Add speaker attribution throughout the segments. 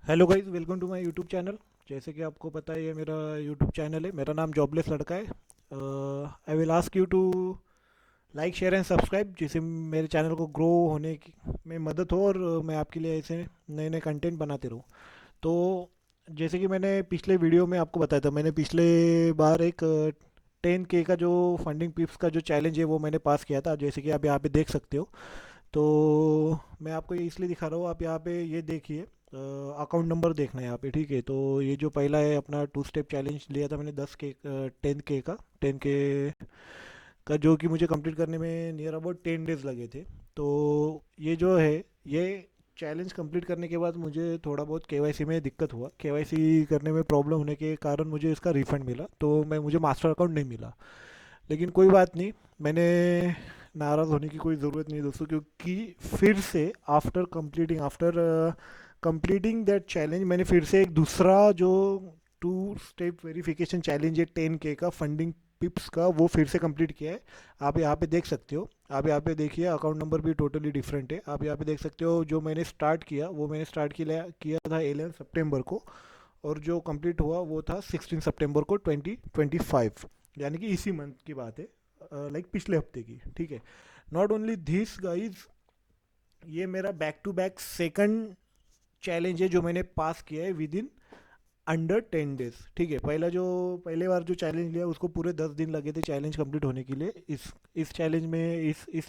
Speaker 1: Hello guys, welcome to my YouTube channel. जैसे कि आपको पता है, ये मेरा यूट्यूब चैनल है। मेरा नाम जॉबलेस लड़का है। I will ask you to like, share and subscribe, जिससे मेरे चैनल को ग्रो होने में मदद हो और मैं आपके लिए ऐसे नए नए कंटेंट बनाते रहूँ। तो जैसे कि मैंने पिछले वीडियो में आपको बताया था, मैंने पिछले बार एक 10K का जो फंडिंग पिप्स का जो चैलेंज है वो मैंने पास किया था, जैसे कि आप यहाँ पे देख सकते हो। तो मैं आपको ये इसलिए दिखा रहा हूँ, आप यहाँ पे ये देखिए। अकाउंट नंबर देखना है यहाँ पे, ठीक है। तो ये जो पहला है अपना 2 स्टेप चैलेंज लिया था मैंने 10K 10K का 10K का, जो कि मुझे कंप्लीट करने में नियर अबाउट 10 डेज लगे थे। तो ये जो है, ये चैलेंज कंप्लीट करने के बाद मुझे थोड़ा बहुत केवाईसी में दिक्कत हुआ। केवाईसी करने में प्रॉब्लम होने के कारण मुझे इसका रिफंड मिला, तो मुझे मास्टर अकाउंट नहीं मिला। लेकिन कोई बात नहीं, मैंने नाराज़ होने की कोई ज़रूरत नहीं है दोस्तों, क्योंकि फिर से आफ्टर कंप्लीटिंग दैट चैलेंज मैंने फिर से एक दूसरा जो 2 स्टेप वेरिफिकेशन चैलेंज है 10K का फंडिंग पिप्स का, वो फिर से कंप्लीट किया है। आप यहाँ पे देख सकते हो। आप यहाँ पे देखिए, अकाउंट नंबर भी टोटली डिफरेंट है। आप यहाँ पे देख सकते हो, जो मैंने स्टार्ट किया वो मैंने स्टार्ट किया था 11 सितंबर को, और जो कंप्लीट हुआ वो था 16 सितंबर को 2025, यानी कि इसी मंथ की बात है, लाइक पिछले हफ्ते की, ठीक है। नॉट ओनली दिस गाइज, ये मेरा back to back second challenge है जो मैंने पास किया है विद इन अंडर 10 डेज, ठीक है। पहले बार जो चैलेंज लिया उसको पूरे 10 दिन लगे थे चैलेंज कंप्लीट होने के लिए। इस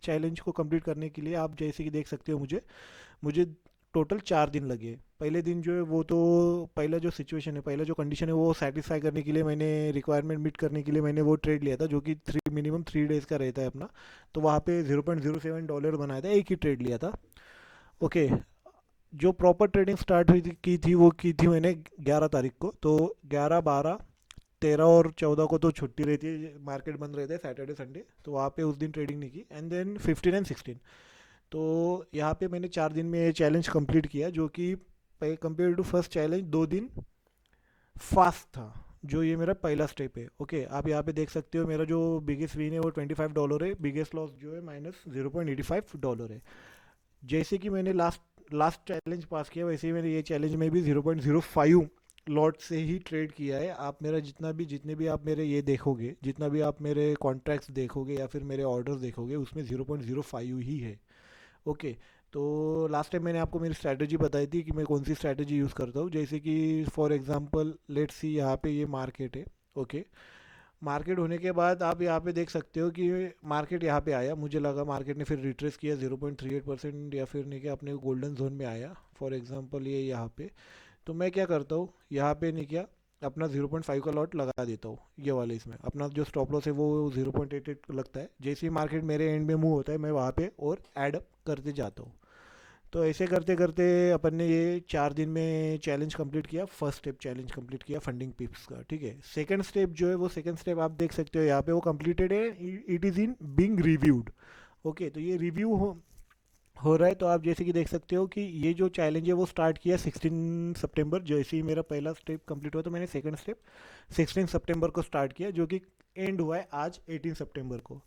Speaker 1: चैलेंज को कंप्लीट करने के लिए आप जैसे कि देख सकते हो, मुझे टोटल 4 दिन लगे। पहले दिन जो है वो तो, पहला जो सिचुएशन है, पहला जो कंडीशन है वो सेटिस्फाई करने के लिए, मैंने रिक्वायरमेंट मीट करने के लिए मैंने वो ट्रेड लिया था, जो कि मिनिमम 3 डेज का रहता है अपना। तो वहाँ पे $0.07 बनाया था, एक ही ट्रेड लिया था। ओके। जो प्रॉपर ट्रेडिंग स्टार्ट हुई की थी वो की थी मैंने 11 तारीख को। तो 11, 12, 13 और 14 को तो छुट्टी रहती है, मार्केट बंद रहता है सैटरडे संडे, तो वहाँ पे उस दिन ट्रेडिंग नहीं की। एंड देन 15 एंड 16, तो यहाँ पे मैंने 4 दिन में ये चैलेंज कंप्लीट किया, जो कि कंपेयर टू फर्स्ट चैलेंज 2 दिन फास्ट था। जो ये मेरा पहला स्टेप है। ओके, आप यहाँ पे देख सकते हो, मेरा जो बिगेस्ट विन है वो $25 है, बिगेस्ट लॉस जो है -$0.85 है। जैसे कि मैंने लास्ट लास्ट चैलेंज पास किया, वैसे ही मैंने ये चैलेंज में भी 0.05 लॉट से ही ट्रेड किया है। आप मेरा जितने भी आप मेरे ये देखोगे, जितना भी आप मेरे कॉन्ट्रैक्ट्स देखोगे या फिर मेरे ऑर्डर्स देखोगे, उसमें 0.05 ही है। ओके। तो लास्ट टाइम मैंने आपको मेरी स्ट्रैटेजी बताई थी कि मैं कौन सी स्ट्रैटेजी यूज़ करता हूँ। जैसे कि फॉर एग्जांपल लेट्स सी, यहाँ पे ये मार्केट है। ओके। मार्केट होने के बाद आप यहाँ पे देख सकते हो कि मार्केट यहाँ पे आया, मुझे लगा मार्केट ने फिर रिट्रेस किया 0.38% या फिर नहीं, कि अपने गोल्डन जोन में आया फॉर एग्जांपल ये यहाँ पे। तो मैं क्या करता हूँ, यहाँ पे नहीं किया, अपना 0.5 का लॉट लगा देता हूँ ये वाले इसमें। अपना जो स्टॉप लॉस है वो 0.88 लगता है। जैसे ही मार्केट मेरे एंड में मूव होता है, मैं वहाँ पे और ऐड अप करते जाता हूँ। तो ऐसे करते करते अपन ने ये 4 दिन में चैलेंज कंप्लीट किया, फर्स्ट स्टेप चैलेंज कंप्लीट किया फंडिंग पिप्स का, ठीक है। सेकंड स्टेप जो है, वो सेकंड स्टेप आप देख सकते हो यहाँ पे, वो कंप्लीटेड है। It is in being reviewed. Okay, तो ये रिव्यू हो रहा है। तो आप जैसे कि देख सकते हो कि ये जो चैलेंज है वो स्टार्ट किया 16 सितंबर। जैसे ही मेरा पहला स्टेप कंप्लीट हुआ, तो मैंने सेकंड स्टेप 16 सितंबर को स्टार्ट किया, जो कि एंड हुआ है आज 18 सितंबर को।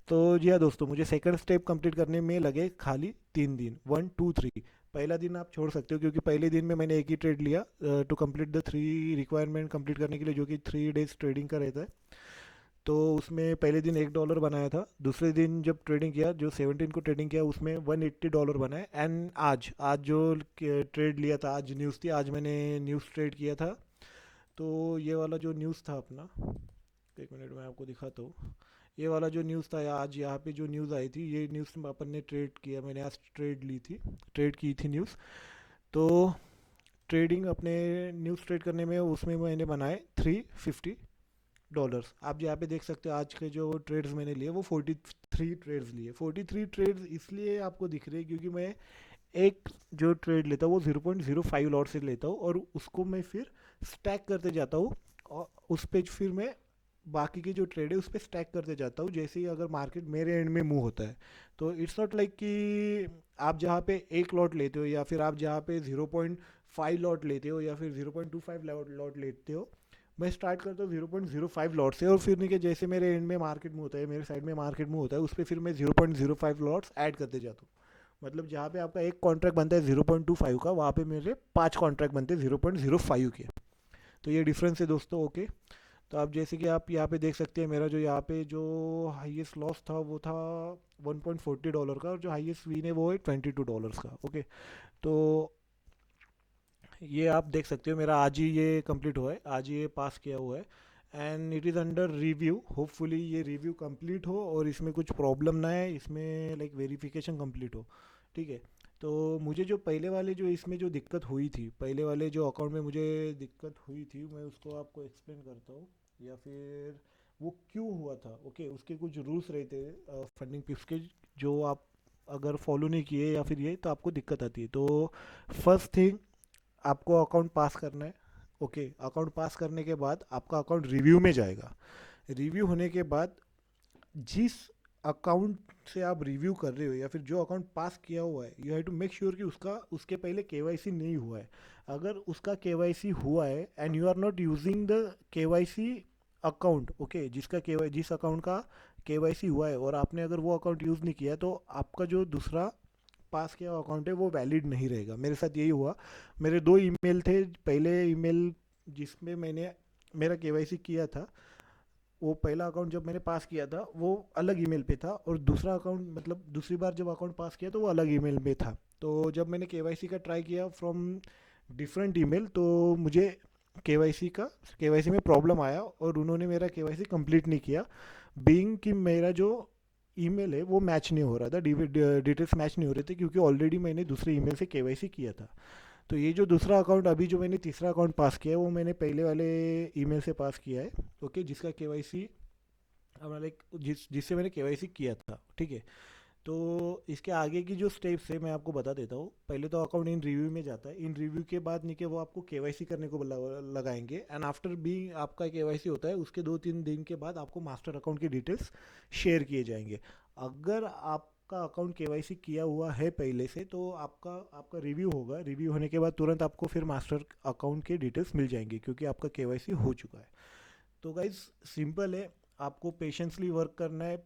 Speaker 1: तो जी हाँ दोस्तों, मुझे सेकंड स्टेप कंप्लीट करने में लगे खाली 3 दिन, 1, 2, 3। पहला दिन आप छोड़ सकते हो, क्योंकि पहले दिन में मैंने एक ही ट्रेड लिया to complete the 3 requirement complete करने के लिए, जो कि 3 डेज ट्रेडिंग का रहता है। तो उसमें पहले दिन $1 बनाया था। दूसरे दिन जब ट्रेडिंग किया, जो 17 को ट्रेडिंग किया, उसमें $180 बनाए। एंड आज आज जो ट्रेड लिया था, आज न्यूज़ थी, आज मैंने न्यूज़ ट्रेड किया था। तो ये वाला जो न्यूज़ था अपना, एक मिनट में आपको दिखाता हूँ। ये वाला जो न्यूज़ था, आज यहाँ पे जो न्यूज़ आई थी, ये न्यूज़ अपन ने ट्रेड किया, मैंने आज ट्रेड की थी न्यूज़। तो ट्रेडिंग अपने न्यूज़ ट्रेड करने में, उसमें मैंने बनाए $350। आप यहाँ पे देख सकते हो, आज के जो ट्रेड्स मैंने लिए वो 43 ट्रेड्स लिए। 43 ट्रेड्स इसलिए आपको दिख रहे हैं क्योंकि मैं एक जो ट्रेड लेता हूँ वो 0.05 लॉट से लेता हूँ, और उसको मैं फिर स्टैक करते जाता हूँ। और उस पे फिर मैं बाकी की जो ट्रेड है उस पर स्टैक करते जाता हूँ, जैसे ही अगर मार्केट मेरे एंड में मूव होता है। तो इट्स नॉट लाइक कि आप जहाँ पे एक लॉट लेते हो, या फिर आप जहाँ पे 0.5 लॉट लेते हो, या फिर 0.25 लॉट लेते हो। मैं स्टार्ट करता हूँ 0.05 लॉट से, और फिर नहीं कि जैसे मेरे एंड में मार्केट मूव होता है, मेरे साइड में मार्केट मूव होता है, उस पर फिर मैं 0.05 लॉट्स ऐड करते जाता हूँ। मतलब जहाँ पे आपका एक कॉन्ट्रैक्ट बनता है 0.25 का, वहाँ पे मेरे 5 कॉन्ट्रैक्ट बनते हैं 0.05 के। तो ये डिफरेंस है दोस्तों। ओके, तो आप जैसे कि आप यहाँ पे देख सकते हैं, मेरा जो यहाँ पे जो हाईएस्ट लॉस था वो था $1.40 का, और जो हाईएस्ट विन है वो है $22 का। ओके, तो ये आप देख सकते हो, मेरा आज ही ये कंप्लीट हुआ है, आज ही ये पास किया हुआ है, and it is under review. Hopefully ये रिव्यू कंप्लीट हो और इसमें कुछ प्रॉब्लम ना है, इसमें लाइक वेरिफिकेशन कंप्लीट हो। ठीक है, तो मुझे जो पहले वाले जो इसमें जो दिक्कत हुई थी, पहले वाले जो अकाउंट में मुझे दिक्कत हुई थी, मैं उसको आपको एक्सप्लेन करता हूँ, या फिर वो क्यों हुआ था। ओके, उसके कुछ रूल्स रहते हैं फंडिंग पिप्स के, जो आप अगर फॉलो नहीं किए या फिर ये, तो आपको दिक्कत आती है। तो फर्स्ट थिंग, आपको अकाउंट पास करना है। ओके, अकाउंट पास करने के बाद आपका अकाउंट रिव्यू में जाएगा। रिव्यू होने के बाद जिस अकाउंट से आप रिव्यू कर रहे हो या फिर जो अकाउंट पास किया हुआ है, you have to make sure कि उसका उसके पहले केवाईसी नहीं हुआ है। अगर उसका केवाईसी हुआ है and you are not using the KYC account, okay, जिस अकाउंट का केवाईसी हुआ है और आपने अगर वो अकाउंट यूज़ नहीं किया, तो आपका जो दूसरा पास किया हुआ अकाउंट है वो वैलिड नहीं रहेगा। मेरे साथ यही हुआ। मेरे दो ईमेल थे। पहले ईमेल जिसमें मैंने मेरा केवाईसी किया था, वो पहला अकाउंट जब मैंने पास किया था वो अलग ईमेल पे था, और दूसरा अकाउंट मतलब दूसरी बार जब अकाउंट पास किया तो वो अलग ईमेल में था। तो जब मैंने केवाईसी का ट्राई किया फ्रॉम डिफरेंट ईमेल, तो मुझे केवाईसी में प्रॉब्लम आया और उन्होंने मेरा केवाईसी कंप्लीट नहीं किया, बीइंग कि मेरा जो ईमेल है वो मैच नहीं हो रहा था, डिटेल्स मैच नहीं हो रहे थे, क्योंकि ऑलरेडी मैंने दूसरे ईमेल से केवाईसी किया था। तो ये जो दूसरा अकाउंट, अभी जो मैंने तीसरा अकाउंट पास किया है, वो मैंने पहले वाले ईमेल से पास किया है। ओके, जिसका केवाईसी अपना लाइक जिससे मैंने केवाईसी किया था। ठीक है, तो इसके आगे की जो स्टेप्स है मैं आपको बता देता हूँ। पहले तो अकाउंट इन रिव्यू में जाता है। इन रिव्यू के बाद नीचे वो आपको केवाईसी करने को लगाएंगे, एंड आफ्टर बी आपका केवाईसी होता है, उसके 2-3 दिन के बाद आपको मास्टर अकाउंट की डिटेल्स शेयर किए जाएंगे। अगर आपका अकाउंट केवाईसी किया हुआ है पहले से, तो आपका आपका रिव्यू होगा। रिव्यू होने के बाद तुरंत आपको फिर मास्टर अकाउंट के डिटेल्स मिल जाएंगे, क्योंकि आपका केवाईसी हो चुका है। तो गाइज सिंपल है, आपको पेशेंसली वर्क करना है,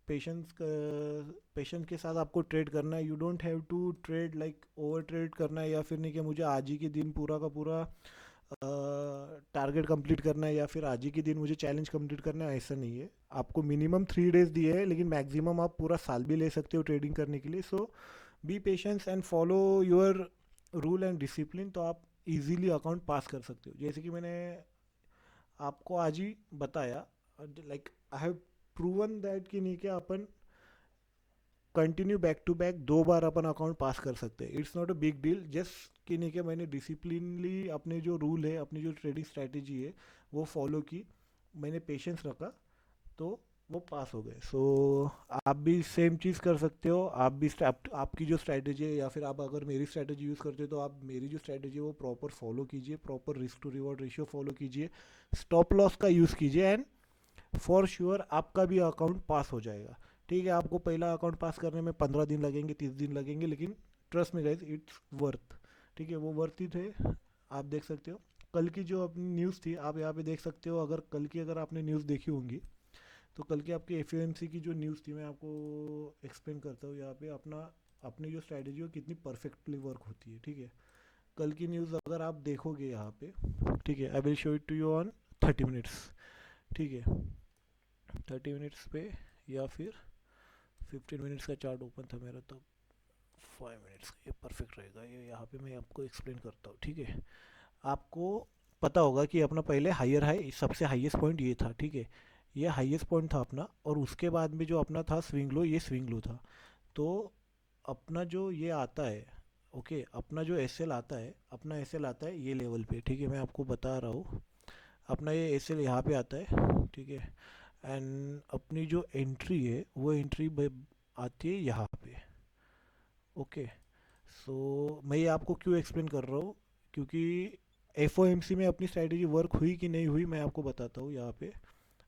Speaker 1: पेशेंस के साथ आपको ट्रेड करना है। You don't have to trade like over trade करना है, या फिर नहीं कि मुझे आज ही के दिन पूरा का पूरा टारगेट कंप्लीट करना है, या फिर आज ही के दिन मुझे चैलेंज कंप्लीट करना है। ऐसा नहीं है। आपको मिनिमम 3 डेज दिए हैं, लेकिन मैक्सिमम आप पूरा साल भी ले सकते हो ट्रेडिंग करने के लिए। So be patience and follow your rule and discipline, तो आप इजीली अकाउंट पास कर सकते हो। जैसे कि मैंने आपको आज ही बताया, like I have proven that कि नहीं, क्या अपन कंटिन्यू बैक टू बैक 2 बार अपन अकाउंट पास कर सकते हैं। It's not a big deal, just कि नहीं कि मैंने डिसिप्लिनली अपने जो रूल है, अपनी जो ट्रेडिंग स्ट्रैटेजी है वो फॉलो की, मैंने पेशेंस रखा, तो वो पास हो गए। सो आप भी सेम चीज़ कर सकते हो। आप भी आपकी जो स्ट्रैटेजी है, या फिर आप अगर मेरी स्ट्रैटेजी यूज़ करते हो, तो आप मेरी जो स्ट्रैटेजी है वो प्रॉपर फॉलो कीजिए, proper risk to reward ratio follow कीजिए, स्टॉप लॉस का यूज़ कीजिए, एंड फॉर श्योर आपका भी अकाउंट पास हो जाएगा। ठीक है, आपको पहला अकाउंट पास करने में 15 दिन लगेंगे, 30 दिन लगेंगे, लेकिन ट्रस्ट में गाइस, इट्स वर्थ। ठीक है, वो वर्थ ही थे। आप देख सकते हो कल की जो अपनी न्यूज़ थी, आप यहाँ पे देख सकते हो। अगर कल की अगर आपने न्यूज़ देखी होंगी, तो कल की आपकी एफ की जो न्यूज़ थी, मैं आपको एक्सप्लेन करता हूँ यहाँ पे। अपनी जो स्ट्रैटेजी हो कितनी परफेक्टली वर्क होती है। ठीक है, कल की न्यूज़ अगर आप देखोगे यहाँ पे, ठीक है, I will show it to you on 30 minutes. ठीक है, 30 मिनट्स पे, या फिर 15 मिनट्स का चार्ट ओपन था मेरा, तो 5 मिनट्स ये परफेक्ट रहेगा। ये यहाँ पे मैं आपको एक्सप्लेन करता हूँ। ठीक है, आपको पता होगा कि अपना पहले हायर हाई, सबसे हाईएस्ट पॉइंट ये था। ठीक है, ये हाईएस्ट पॉइंट था अपना, और उसके बाद में जो अपना था स्विंग लो, ये स्विंग लो था। तो अपना जो ये आता है, ओके, अपना जो एस एल आता है, अपना एस एल आता है ये लेवल पे। ठीक है, मैं आपको बता रहा हूँ, अपना ये एस एल यहाँ पे आता है। ठीक है, एंड अपनी जो एंट्री है वो एंट्री आती है यहाँ पे। ओके, सो मैं ये आपको क्यों एक्सप्लेन कर रहा हूँ, क्योंकि एफ में अपनी स्ट्रैटेजी वर्क हुई कि नहीं हुई, मैं आपको बताता हूँ यहाँ पे।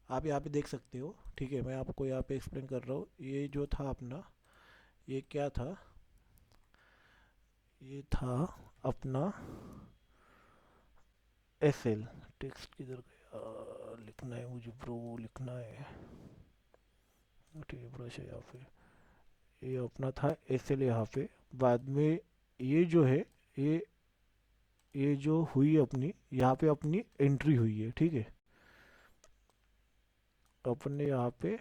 Speaker 1: आप यहाँ पे देख सकते हो। ठीक है, मैं आपको यहाँ पे एक्सप्लेन कर रहा हूँ। ये जो था अपना, ये क्या था, ये था अपना एस एल। टेक्स्ट किधर गया, लिखना है मुझे ब्रो, लिखना है। ठीक है, ब्रश है यहाँ पे। ये अपना था एस एल यहाँ पे। बाद में ये जो है, ये ये जो हुई अपनी, यहाँ पे अपनी एंट्री हुई है, ठीक है। अपन ने यहाँ पे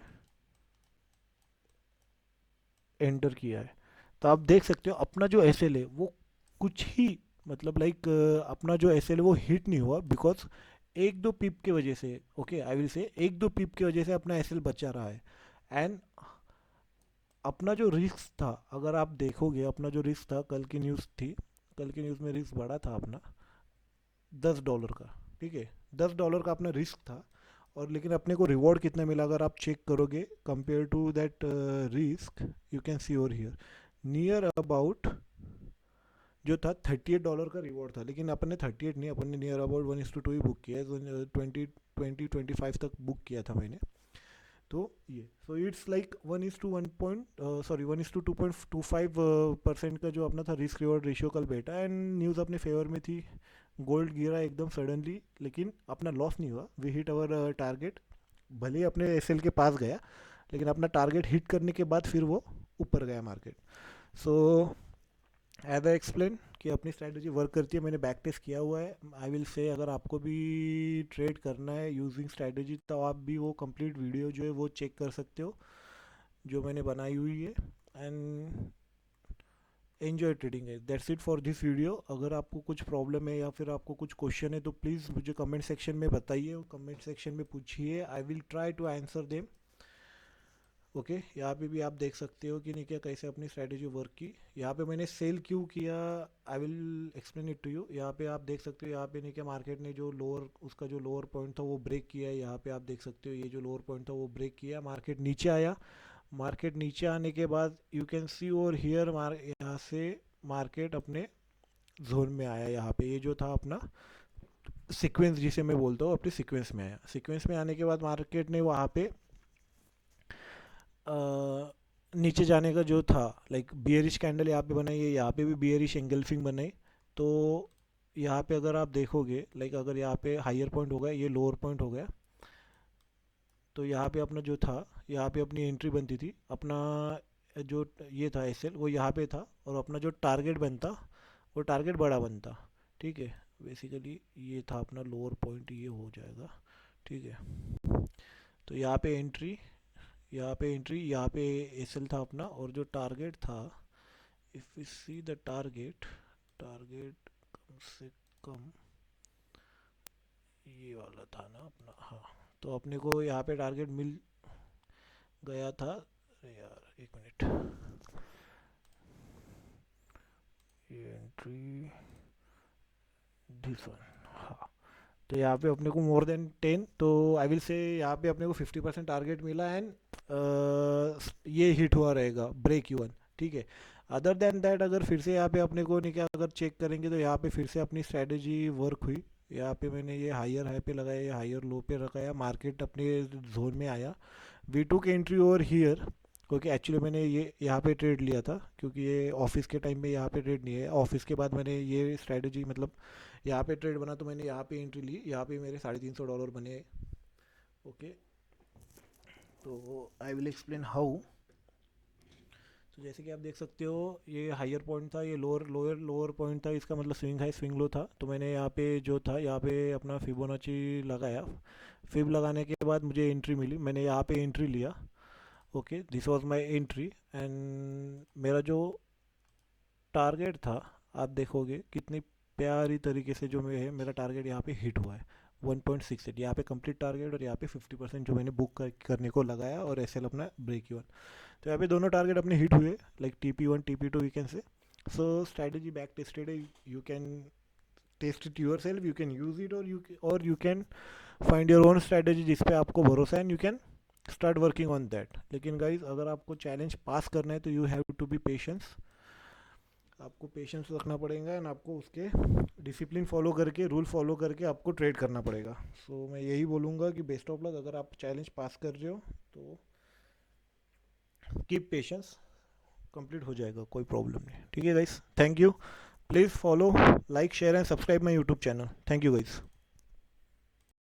Speaker 1: एंटर किया है। तो आप देख सकते हो अपना जो एस एल है वो कुछ ही, मतलब लाइक अपना जो एस एल है वो हिट नहीं हुआ, बिकॉज एक दो पिप की वजह से, ओके आई विल से एक दो पिप की वजह से अपना एस एल बचा रहा है। एंड अपना जो रिस्क था, अगर आप देखोगे अपना जो रिस्क था, कल की न्यूज़ थी, कल की न्यूज़ में रिस्क बढ़ा था अपना $10 का, ठीक है। $10 का अपना रिस्क था। और लेकिन अपने को रिवॉर्ड कितना मिला अगर आप चेक करोगे compare to that risk, you can see over here near about जो था $38 का रिवॉर्ड था। लेकिन अपन ने 38 नहीं, अपन ने नियर अबाउट 1:2 ही बुक किया है, 20-25 तक बुक किया था मैंने। तो ये सो इट्स लाइक 1:2.25% का जो अपना था रिस्क रिवॉर्ड रेशियो कल बैठा। एंड न्यूज़ अपने फेवर में थी, गोल्ड गिरा एकदम सडनली, लेकिन अपना लॉस नहीं हुआ, वी हिट अवर टारगेट। भले ही अपने एसएल के पास गया, लेकिन अपना टारगेट हिट करने के बाद फिर वो ऊपर गया market. So as I explain कि अपनी स्ट्रैटेजी वर्क करती है, मैंने बैक टेस्ट किया हुआ है। आई विल से अगर आपको भी ट्रेड करना है यूजिंग स्ट्रैटेजी, तो आप भी वो कंप्लीट वीडियो जो है वो चेक कर सकते हो जो मैंने बनाई हुई है। एंड एन्जॉय ट्रेडिंग है, that's it for this video. अगर आपको कुछ प्रॉब्लम है या फिर आपको कुछ क्वेश्चन है तो प्लीज़ मुझे कमेंट सेक्शन में बताइए, कमेंट सेक्शन में पूछिए, I will try to answer them. Okay यहाँ पे भी आप देख सकते हो कि नहीं क्या कैसे अपनी स्ट्रैटेजी वर्क की। यहाँ पे मैंने सेल क्यों किया, I will explain it to you. यहाँ पे आप देख सकते हो, यहाँ पे नहीं क्या मार्केट ने जो लोअर, उसका जो लोअर पॉइंट था वो ब्रेक किया है। यहाँ पे आप देख सकते हो ये जो लोअर पॉइंट था वो ब्रेक किया, मार्केट नीचे आया। मार्केट नीचे आने के बाद you can see over here यहाँ से मार्केट अपने जोन में आया। यहाँ पे ये जो था अपना सीक्वेंस जिसे मैं बोलता हूँ, अपने सीक्वेंस में आया। सीक्वेंस में आने के बाद मार्केट ने वहाँ पे नीचे जाने का जो था, लाइक बियरिश कैंडल यहाँ पे बनाई है, यहाँ पे भी बियरिश एंगल्फिंग बनाई। तो यहाँ पे अगर आप देखोगे, लाइक अगर यहाँ पे हायर पॉइंट हो गया, ये लोअर पॉइंट हो गया, तो यहाँ पे अपना जो था, यहाँ पे अपनी एंट्री बनती थी, अपना जो ये था एसएल वो यहाँ पे था, और अपना जो टारगेट बनता वो टारगेट बड़ा बनता, ठीक है। बेसिकली ये था अपना लोअर पॉइंट, ये हो जाएगा, ठीक है। तो यहाँ पे एंट्री, यहाँ पे एंट्री, यहाँ पे एसएल था अपना, और जो टारगेट था, if you see the target, target कम से कम ये वाला था ना अपना, हाँ। तो अपने को यहाँ पे टारगेट मिल गया था। अरे यार एक मिनट, ये एंट्री दिस वन, हाँ। तो यहाँ पे अपने को मोर देन 10, तो आई विल से यहाँ पे अपने को 50% टारगेट मिला। एंड ये हिट हुआ रहेगा ब्रेक इवन, ठीक है। अदर देन दैट अगर फिर से यहाँ पे अपने को नहीं क्या अगर चेक करेंगे, तो यहाँ पे फिर से अपनी स्ट्रैटेजी वर्क हुई। यहाँ पे मैंने ये हायर हाई पे लगाया, ये हायर लो पे लगाया, मार्केट अपने जोन में आया। We took entry over here, क्योंकि एक्चुअली मैंने ये यहाँ पे ट्रेड लिया था, क्योंकि ये ऑफिस के टाइम में यहाँ पे ट्रेड नहीं है। ऑफिस के बाद मैंने ये स्ट्रैटेजी, मतलब यहाँ पे ट्रेड बना तो मैंने यहाँ पे एंट्री ली, यहाँ पे मेरे $350 बने। ओके, तो आई विल एक्सप्लेन हाउ। तो जैसे कि आप देख सकते हो, ये हायर पॉइंट था, ये लोअर पॉइंट था, इसका मतलब स्विंग हाई स्विंग लो था। तो मैंने यहाँ पे जो था, यहाँ पे अपना फिबोनाची लगाया। फिब लगाने के बाद मुझे एंट्री मिली, मैंने यहाँ पे एंट्री लिया। Okay, this was my entry. And मेरा जो टारगेट था, आप देखोगे कितनी प्यारी तरीके से जो है मेरा टारगेट यहाँ पे हिट हुआ है, 1.68 यहाँ पे कंप्लीट टारगेट, और यहाँ पे 50% जो मैंने बुक करने को लगाया, और एसएल अपना ब्रेक इवन। तो यहाँ पे दोनों टारगेट अपने हिट हुए, like TP1 TP2 we can say. So strategy back tested है, you can test it yourself, you can use it, और you can find your own strategy जिस पे आपको भरोसा है, and you can start working on that. लेकिन guys अगर आपको चैलेंज पास करना है तो you have to be patience, आपको पेशेंस रखना पड़ेगा, एंड आपको उसके डिसिप्लिन फॉलो करके, रूल फॉलो करके आपको ट्रेड करना पड़ेगा। सो मैं यही बोलूँगा कि बेस्ट ऑफ लक। अगर आप चैलेंज पास कर रहे हो तो कीप पेशेंस, कंप्लीट हो जाएगा, कोई प्रॉब्लम नहीं, ठीक है guys. Thank you, please follow, like, share and subscribe my YouTube channel. Thank you guys.